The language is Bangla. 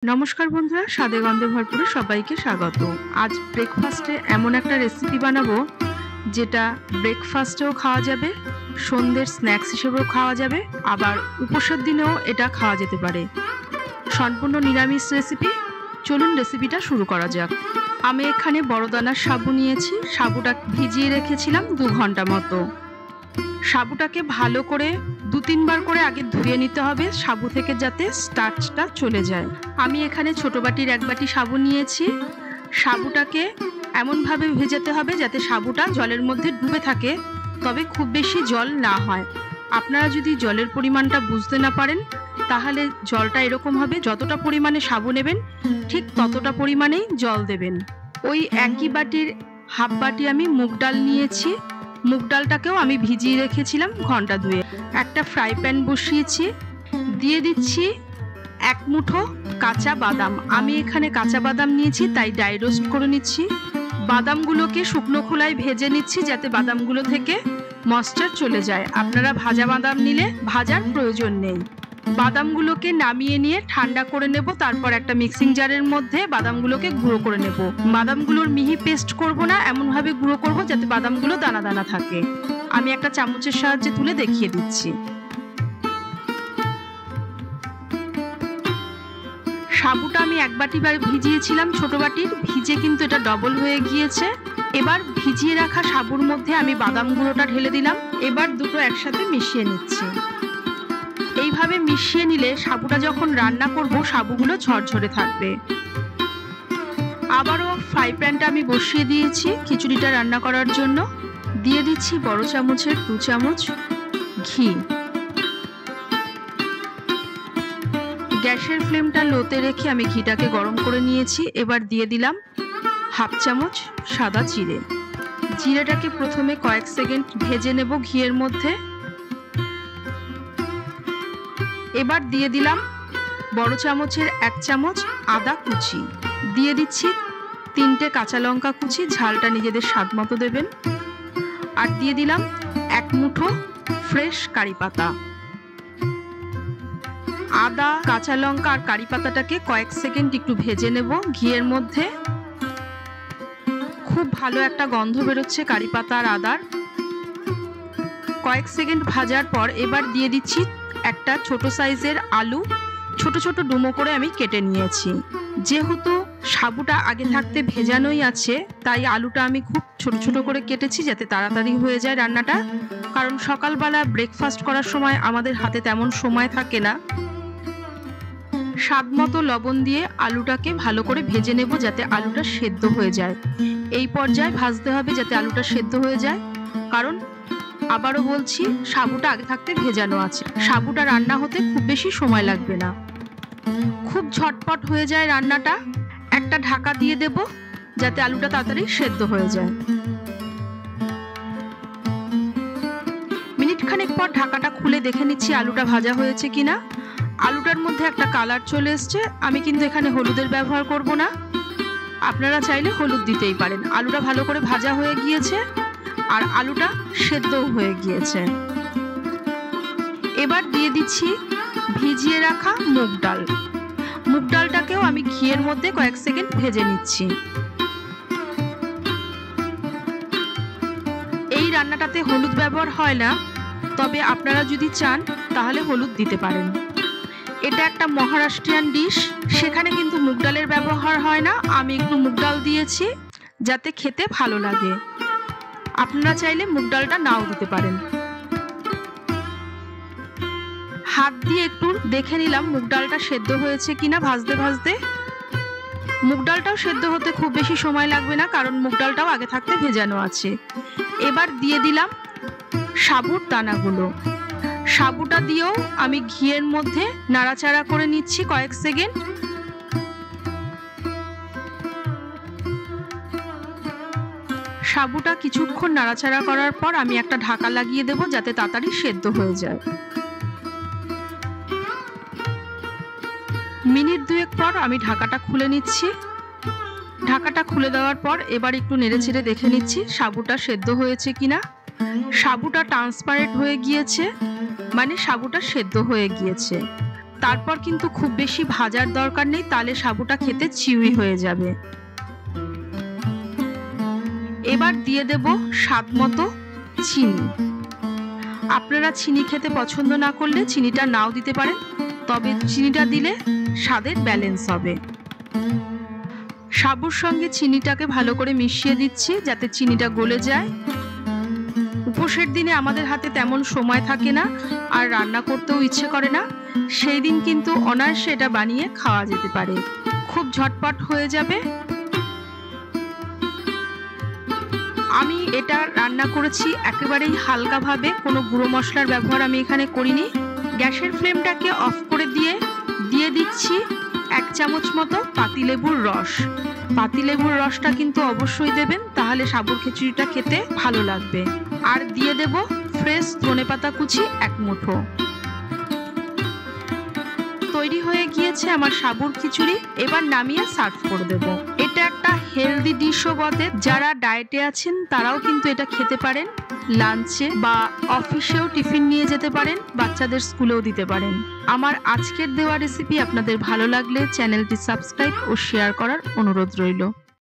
নমস্কার বন্ধুরা, স্বাদে গন্ধে ভরপুরে সবাইকে স্বাগত। আজ ব্রেকফাস্টে এমন একটা রেসিপি বানাবো যেটা ব্রেকফাস্টেও খাওয়া যাবে, সন্ধ্যের স্ন্যাক্স হিসেবেও খাওয়া যাবে, আবার উপোসের দিনেও এটা খাওয়া যেতে পারে। সম্পূর্ণ নিরামিষ রেসিপি। চলুন রেসিপিটা শুরু করা যাক। আমি এখানে বড় দানার সাবু নিয়েছি। সাবুটা ভিজিয়ে রেখেছিলাম 2 ঘন্টা মতো। সাবুটাকে ভালো করে 2-3 বার করে আগে ধুয়ে নিতে হবে, সাবু থেকে যাতে স্টার্চটা চলে যায়। আমি এখানে ছোট বাটির 1 বাটি সাবু নিয়েছি। সাবুটাকে এমনভাবে ভেজাতে হবে যাতে সাবুটা জলের মধ্যে ডুবে থাকে, তবে খুব বেশি জল না হয়। আপনারা যদি জলের পরিমাণটা বুঝতে না পারেন তাহলে জলটা এরকম হবে, যতটা পরিমাণে সাবু নেবেন ঠিক ততটা পরিমাণেই জল দেবেন। ওই একই বাটির হাফ বাটি আমি মুগ ডাল নিয়েছি। মুগ ডালটাকেও আমি ভিজিয়ে রেখেছিলাম ঘন্টা 2। একটা ফ্রাই প্যান বসিয়েছি, দিয়ে দিচ্ছি 1 মুঠো কাঁচা বাদাম। আমি এখানে কাঁচা বাদাম নিয়েছি, তাই ড্রাই রোস্ট করে নিচ্ছি। বাদামগুলোকে শুকনো খোলায় ভেজে নিচ্ছি যাতে বাদামগুলো থেকে ময়েশ্চার চলে যায়। আপনারা ভাজা বাদাম নিলে ভাজার প্রয়োজন নেই। বাদামগুলোকে নামিয়ে নিয়ে ঠান্ডা করে নেব, তারপর একটা মিক্সিং জারের মধ্যে বাদামগুলোকে গুঁড়ো করে নেব। বাদামগুলোর মিহি পেস্ট করব না, এমনভাবে গুঁড়ো করব যাতে বাদামগুলো দানা দানা থাকে। আমি একটা চামচের সাহায্যে তুলে দেখিয়ে দিচ্ছি। সাবুটা আমি 1 বাটি ভিজিয়েছিলাম, ছোট বাটির, ভিজে কিন্তু এটা ডবল হয়ে গিয়েছে। এবার ভিজিয়ে রাখা সাবুর মধ্যে আমি বাদাম গুঁড়োটা ঢেলে দিলাম। এবার দুটো একসাথে মিশিয়ে নিচ্ছি। এইভাবে মিশিয়ে নিলে সাবুটা যখন রান্না করব সাবুগুলো ঝরঝরে থাকবে। আবারও ফ্রাই প্যানটা আমি বসিয়ে দিয়েছি খিচুড়িটা রান্না করার জন্য। দিয়ে দিচ্ছি বড় চামচের 2 চামচ ঘি। গ্যাসের ফ্লেমটা লোতে রেখে আমি ঘিটাকে গরম করে নিয়েছি। এবার দিয়ে দিলাম হাফ চামচ সাদা জিরে। জিরেটাকে প্রথমে কয়েক সেকেন্ড ভেজে নেব ঘিয়ের মধ্যে। এবার দিয়ে দিলাম বড় চামচের 1 চামচ আদা কুচি। দিয়ে দিচ্ছি 3টে কাঁচা লঙ্কা কুচি, ঝালটা নিজেদের স্বাদ মতো দেবেন। আর দিয়ে দিলাম 1 মুঠো ফ্রেশ কারি পাতা। আদা, কাঁচা লঙ্কা আর কারি পাতাটাকে কয়েক সেকেন্ড একটু ভেজে নেব ঘিয়ের মধ্যে। খুব ভালো একটা গন্ধ বেরোচ্ছে কারি পাতা আর আদার। কয়েক সেকেন্ড ভাজার পর এবার দিয়ে দিচ্ছি একটা ছোট সাইজের আলু, ছোট ছোট ডুমো করে আমি কেটে নিয়েছি। যেহেতু সাবুটা আগে থাকতে ভেজানোই আছে, তাই আলুটা আমি খুব ছোট ছোট করে কেটেছি যাতে তাড়াতাড়ি হয়ে যায় রান্নাটা। কারণ সকালবেলা ব্রেকফাস্ট করার সময় আমাদের হাতে তেমন সময় থাকে না। স্বাদ মতো লবণ দিয়ে আলুটাকে ভালো করে ভেজে নেব যাতে আলুটা সেদ্ধ হয়ে যায়। এই পর্যায়ে ভাজতে হবে যাতে আলুটা সেদ্ধ হয়ে যায়, কারণ আবারও বলছি সাবুটা আগে থাকতে ভেজানো আছে। সাবুটা রান্না হতে খুব বেশি সময় লাগবে না, খুব ঝটপট হয়ে যায় রান্নাটা। একটা ঢাকা দিয়ে দেব যাতে আলুটা তাড়াতাড়ি সেদ্ধ হয়ে যায়। মিনিট খানেক পর ঢাকাটা খুলে দেখে নিচ্ছি আলুটা ভাজা হয়েছে কিনা। আলুটার মধ্যে একটা কালার চলে এসছে। আমি কিন্তু এখানে হলুদের ব্যবহার করব না, আপনারা চাইলে হলুদ দিতেই পারেন। আলুটা ভালো করে ভাজা হয়ে গিয়েছে আর আলুটা সেদ্ধও হয়ে গিয়েছে। এবার দিয়ে দিচ্ছি ভিজিয়ে রাখা মুগ ডাল। মুগ ডালটাকেও আমি ঘিয়ের মধ্যে কয়েক সেকেন্ড ভেজে নিচ্ছি। এই রান্নাটাতে হলুদ ব্যবহার হয় না, তবে আপনারা যদি চান তাহলে হলুদ দিতে পারেন। এটা একটা মহারাষ্ট্রিয়ান ডিশ, সেখানে কিন্তু মুগ ডালের ব্যবহার হয় না। আমি একটু মুগ ডাল দিয়েছি যাতে খেতে ভালো লাগে। আপনারা চাইলে মুগ ডালটা নাও দিতে পারেন। হাত দিয়ে একটু দেখে নিলাম মুগ ডালটা সেদ্ধ হয়েছে কিনা ভাজতে ভাজতে। মুগ ডালটাও সেদ্ধ হতে খুব বেশি সময় লাগবে না, কারণ মুগ ডালটাও আগে থাকতে ভেজানো আছে। এবার দিয়ে দিলাম সাবুর দানাগুলো। সাবুটা দিয়েও আমি ঘিয়ের মধ্যে নাড়াচাড়া করে নিচ্ছি কয়েক সেকেন্ড। সাবুটা কিছুক্ষণ নাড়াচাড়া করার পর আমি একটা ঢাকা লাগিয়ে দেব যাতে তাড়াতাড়ি সেদ্ধ হয়ে যায়। মিনিট 2 পর আমি ঢাকাটা খুলে নিচ্ছি। ঢাকাটা খুলে দেওয়ার পর এবার একটু নেড়েচেড়ে দেখে নিচ্ছি সাবুটা সেদ্ধ হয়েছে কিনা। সাবুটা ট্রান্সপারেন্ট হয়ে গিয়েছে, মানে সাবুটা সেদ্ধ হয়ে গিয়েছে। তারপর কিন্তু খুব বেশি ভাজার দরকার নেই, তাহলে সাবুটা খেতে চিউই হয়ে যাবে। এবার দিয়ে দেব স্বাদ মতো চিনি। আপনারা চিনি খেতে পছন্দ না করলে চিনিটা নাও দিতে পারেন, তবে চিনিটা দিলে স্বাদের ব্যালেন্স হবে। সাবুর সঙ্গে চিনিটাকে ভালো করে মিশিয়ে দিচ্ছি যাতে চিনিটা গলে যায়। উপোসের দিনে আমাদের হাতে তেমন সময় থাকে না আর রান্না করতেও ইচ্ছে করে না, সেই দিন কিন্তু অনায়াসে এটা বানিয়ে খাওয়া যেতে পারে, খুব ঝটপট হয়ে যাবে। আমি এটা রান্না করেছি একেবারেই হালকাভাবে, কোনো গুঁড়ো মশলার ব্যবহার আমি এখানে করিনি। গ্যাসের ফ্লেমটাকে অফ করে দিয়ে দিচ্ছি 1 চামচ মতো পাতিলেবুর রস। পাতিলেবুর রসটা কিন্তু অবশ্যই দেবেন, তাহলে সাবুর খিচুড়িটা খেতে ভালো লাগবে। আর দিয়ে দেব ফ্রেশ ধনেপাতা কুচি 1 মুঠো। তৈরি হয়ে গিয়েছে আমার সাবুর খিচুড়ি। এবার নামিয়ে সার্ভ করে দেব। এটা একটা হেলদি ডিশও বটে, যারা ডায়েটে আছেন তারাও কিন্তু এটা খেতে পারেন। লাঞ্চে বা অফিসেও টিফিন নিয়ে যেতে পারেন, বাচ্চাদের স্কুলেও দিতে পারেন। আমার আজকের দেওয়া রেসিপি আপনাদের ভালো লাগলে চ্যানেলটি সাবস্ক্রাইব ও শেয়ার করার অনুরোধ রইল।